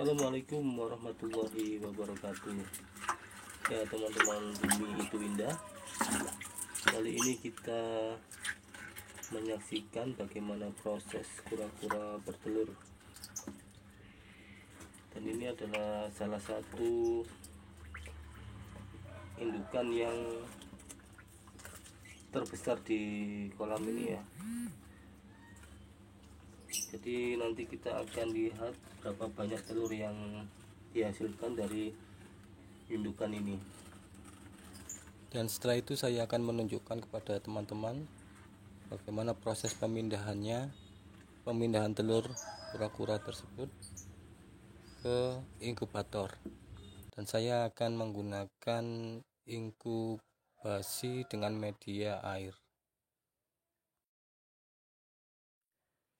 Assalamualaikum warahmatullahi wabarakatuh. Ya teman-teman, bumi itu indah. Kali ini kita menyaksikan bagaimana proses kura-kura bertelur. Dan ini adalah salah satu indukan yang terbesar di kolam ini ya. Jadi nanti kita akan lihat berapa banyak telur yang dihasilkan dari indukan ini. Dan setelah itu saya akan menunjukkan kepada teman-teman bagaimana proses pemindahan telur kura-kura tersebut ke inkubator. Dan saya akan menggunakan inkubasi dengan media air.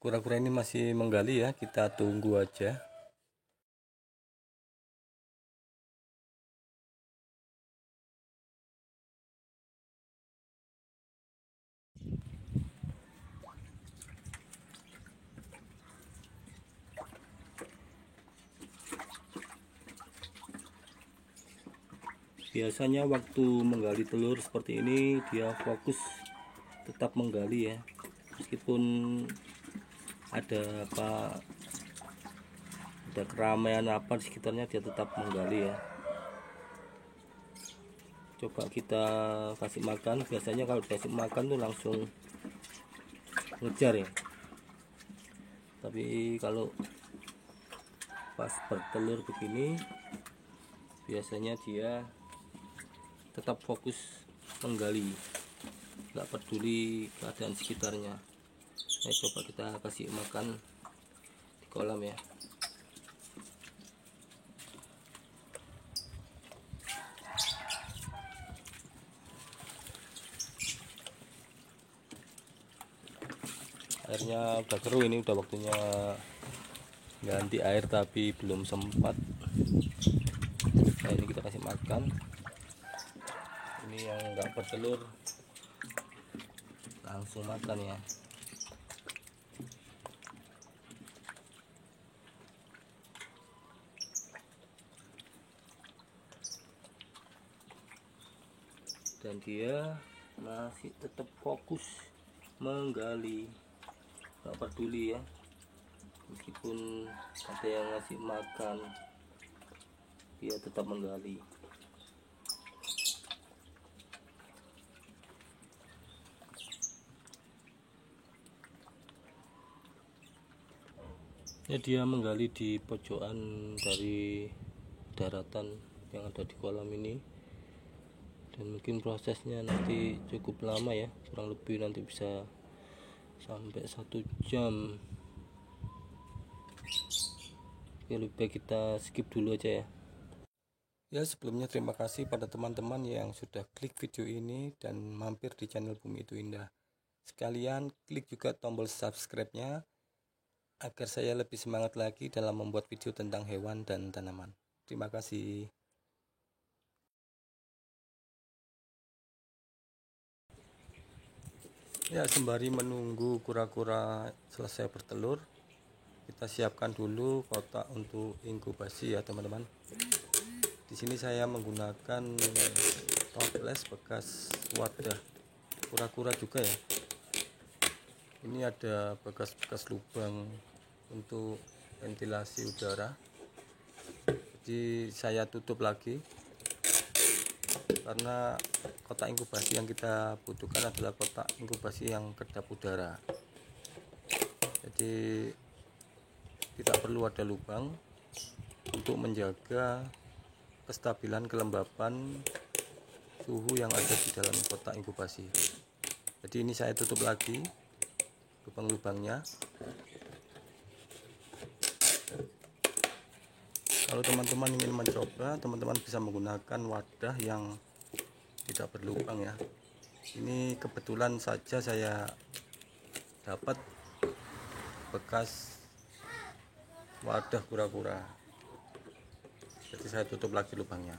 Kura-kura ini masih menggali ya, kita tunggu aja. Biasanya waktu menggali telur seperti ini dia fokus tetap menggali ya, meskipun ada keramaian apa di sekitarnya dia tetap menggali ya. Coba kita kasih makan. Biasanya kalau dikasih makan tuh langsung ngejar ya, tapi kalau pas bertelur begini biasanya dia tetap fokus menggali, nggak peduli keadaan sekitarnya. Coba kita kasih makan di kolam ya. Airnya udah keruh, ini udah waktunya ganti air tapi belum sempat. Nah ini kita kasih makan. Ini yang nggak bertelur langsung makan ya. Dan dia masih tetap fokus menggali, nggak peduli ya, meskipun ada yang ngasih makan dia tetap menggali. Ya, dia menggali di pojokan dari daratan yang ada di kolam ini, dan mungkin prosesnya nanti cukup lama ya, kurang lebih nanti bisa sampai 1 jam. Ya, lebih baik kita skip dulu aja ya. Ya, sebelumnya terima kasih pada teman-teman yang sudah klik video ini dan mampir di channel Bumi Itu Indah. Sekalian klik juga tombol subscribe-nya agar saya lebih semangat lagi dalam membuat video tentang hewan dan tanaman. Terima kasih. Ya, sembari menunggu kura-kura selesai bertelur, kita siapkan dulu kotak untuk inkubasi ya teman-teman. Di sini saya menggunakan toples bekas wadah kura-kura juga ya. Ini ada bekas-bekas lubang untuk ventilasi udara, jadi saya tutup lagi karena kotak inkubasi yang kita butuhkan adalah kotak inkubasi yang kedap udara. Jadi tidak perlu ada lubang untuk menjaga kestabilan kelembapan suhu yang ada di dalam kotak inkubasi. Jadi ini saya tutup lagi lubang-lubangnya. Kalau teman-teman ingin mencoba, teman-teman bisa menggunakan wadah yang tidak berlubang ya. Ini kebetulan saja saya dapat bekas wadah kura-kura, jadi saya tutup lagi lubangnya.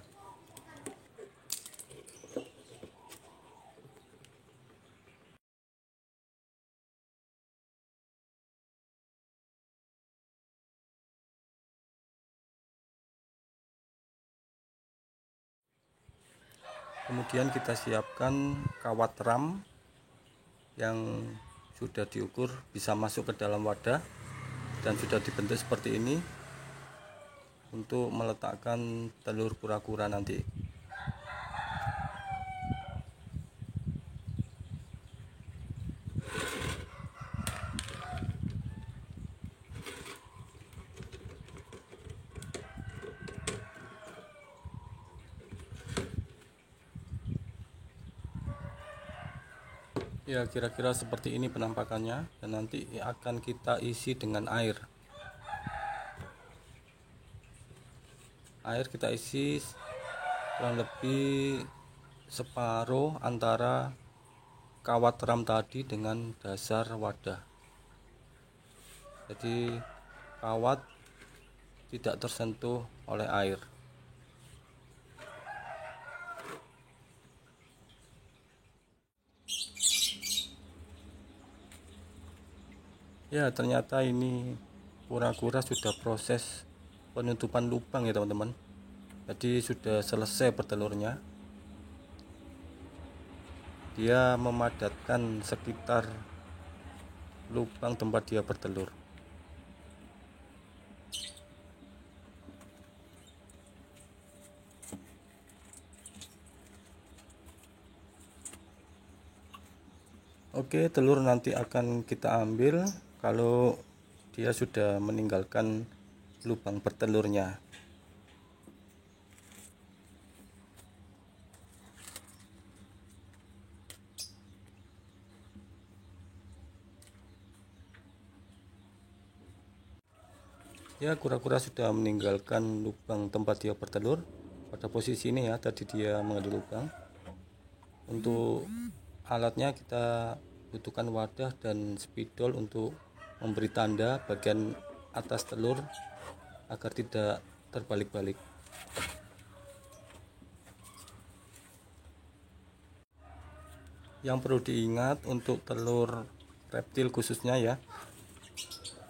Kemudian kita siapkan kawat ram yang sudah diukur bisa masuk ke dalam wadah dan sudah dibentuk seperti ini untuk meletakkan telur kura-kura nanti. Ya, kira-kira seperti ini penampakannya, dan nanti akan kita isi dengan air. Air kita isi kurang lebih separuh antara kawat ram tadi dengan dasar wadah. Jadi kawat tidak tersentuh oleh air. Ya, ternyata ini kura-kura sudah proses penutupan lubang ya teman-teman. Jadi sudah selesai bertelurnya. Dia memadatkan sekitar lubang tempat dia bertelur. Oke, telur nanti akan kita ambil kalau dia sudah meninggalkan lubang bertelurnya. Ya, kura-kura sudah meninggalkan lubang tempat dia bertelur. Pada posisi ini ya, tadi dia mengadu lubang. Untuk alatnya kita butuhkan wadah dan spidol untuk memberi tanda bagian atas telur agar tidak terbalik-balik. Yang perlu diingat untuk telur reptil khususnya ya,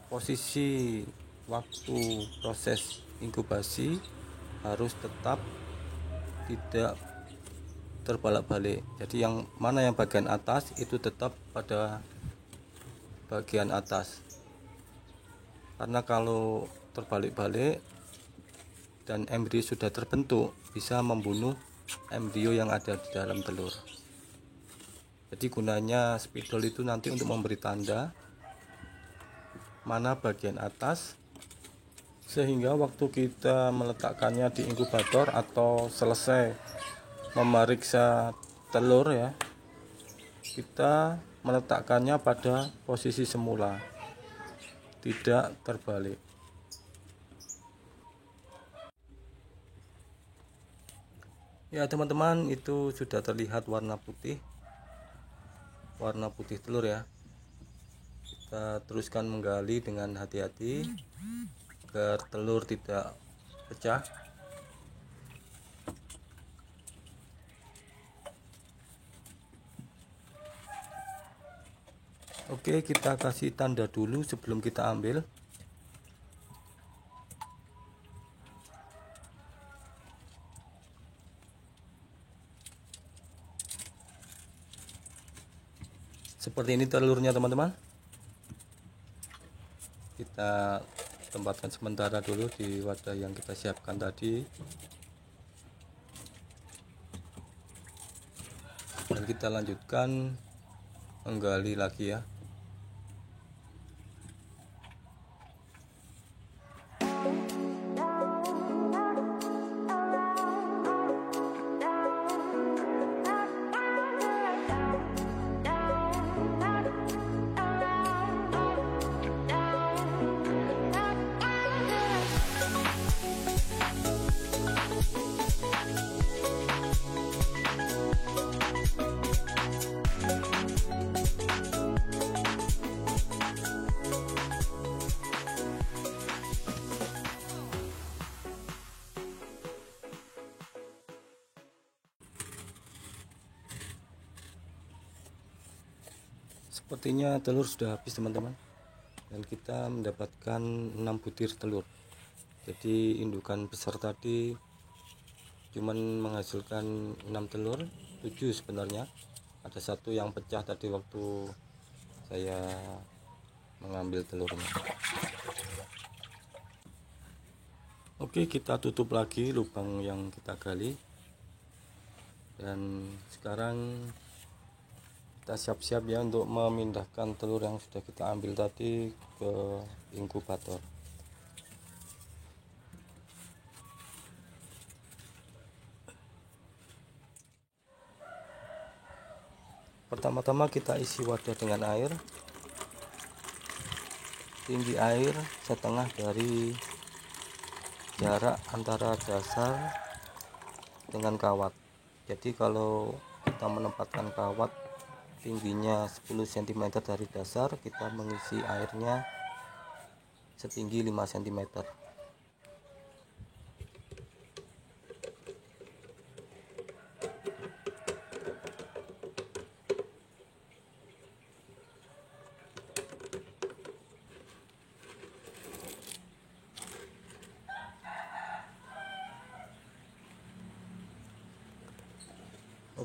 posisi waktu proses inkubasi harus tetap tidak terbalik-balik. Jadi yang mana yang bagian atas itu tetap pada bagian atas. Karena kalau terbalik-balik dan embrio sudah terbentuk, bisa membunuh embrio yang ada di dalam telur. Jadi gunanya spidol itu nanti untuk memberi tanda mana bagian atas, sehingga waktu kita meletakkannya di inkubator atau selesai memeriksa telur ya, kita meletakkannya pada posisi semula, tidak terbalik. Ya teman-teman, itu sudah terlihat warna putih telur ya. Kita teruskan menggali dengan hati-hati agar telur tidak pecah. Oke, kita kasih tanda dulu sebelum kita ambil. Seperti ini telurnya teman-teman. Kita tempatkan sementara dulu di wadah yang kita siapkan tadi. Dan kita lanjutkan menggali lagi ya. Sepertinya telur sudah habis teman-teman, dan kita mendapatkan 6 butir telur. Jadi indukan besar tadi cuman menghasilkan 6 telur, 7 sebenarnya. Ada satu yang pecah tadi waktu saya mengambil telurnya. Oke, kita tutup lagi lubang yang kita gali, dan sekarang kita siap-siap ya untuk memindahkan telur yang sudah kita ambil tadi ke inkubator. Pertama-tama kita isi wadah dengan air. Tinggi air setengah dari jarak antara dasar dengan kawat. Jadi kalau kita menempatkan kawat tingginya 10 cm dari dasar, kita mengisi airnya setinggi 5 cm.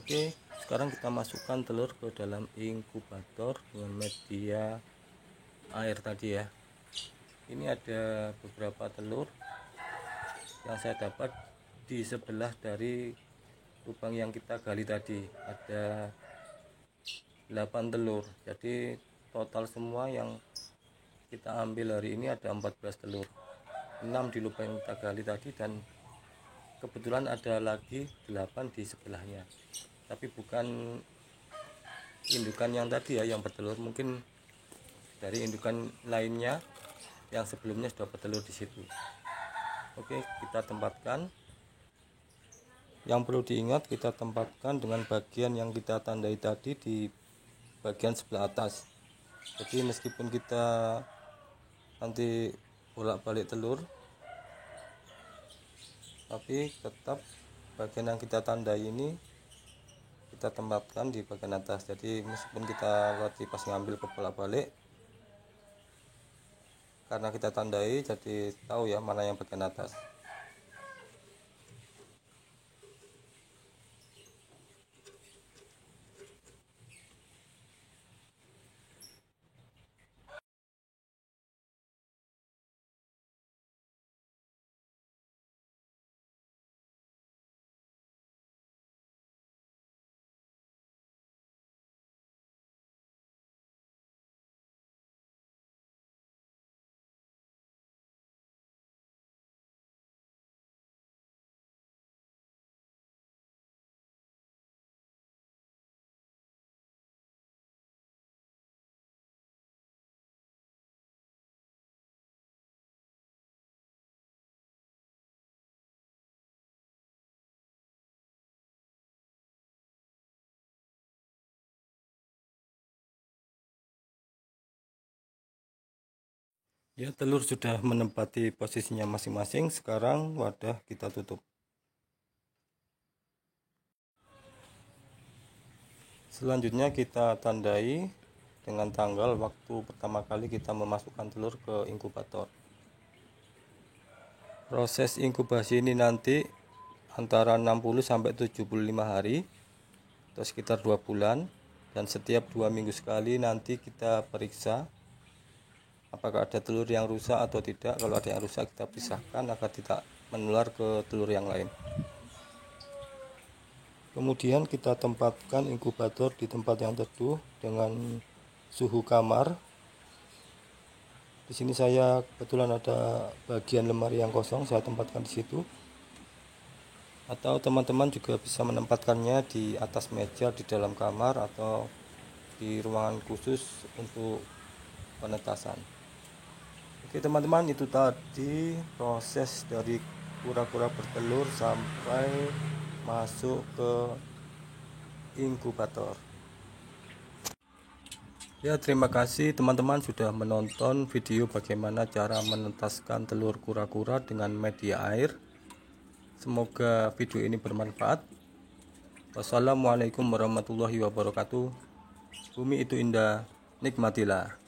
Oke, sekarang kita masukkan telur ke dalam inkubator dengan media air tadi ya. Ini ada beberapa telur yang saya dapat di sebelah dari lubang yang kita gali tadi. Ada 8 telur. Jadi total semua yang kita ambil hari ini ada 14 telur. 6 di lubang yang kita gali tadi, dan kebetulan ada lagi 8 di sebelahnya. Tapi bukan indukan yang tadi ya yang bertelur, mungkin dari indukan lainnya yang sebelumnya sudah bertelur di situ. Oke, kita tempatkan. Yang perlu diingat, kita tempatkan dengan bagian yang kita tandai tadi di bagian sebelah atas. Jadi meskipun kita nanti bolak-balik telur, tapi tetap bagian yang kita tandai ini kita tempatkan di bagian atas. Jadi meskipun kita lagi pas ngambil ke bolak-balik, karena kita tandai jadi tahu ya mana yang bagian atas. Ya, telur sudah menempati posisinya masing-masing. Sekarang wadah kita tutup. Selanjutnya kita tandai dengan tanggal waktu pertama kali kita memasukkan telur ke inkubator. Proses inkubasi ini nanti antara 60 sampai 75 hari atau sekitar 2 bulan, dan setiap 2 minggu sekali nanti kita periksa apakah ada telur yang rusak atau tidak. Kalau ada yang rusak, kita pisahkan agar tidak menular ke telur yang lain. Kemudian kita tempatkan inkubator di tempat yang teduh dengan suhu kamar. Di sini saya kebetulan ada bagian lemari yang kosong, saya tempatkan di situ. Atau teman-teman juga bisa menempatkannya di atas meja di dalam kamar atau di ruangan khusus untuk penetasan. Oke teman-teman, itu tadi proses dari kura-kura bertelur sampai masuk ke inkubator. Ya, terima kasih teman-teman sudah menonton video bagaimana cara menetaskan telur kura-kura dengan media air. Semoga video ini bermanfaat. Wassalamualaikum warahmatullahi wabarakatuh. Bumi itu indah, nikmatilah.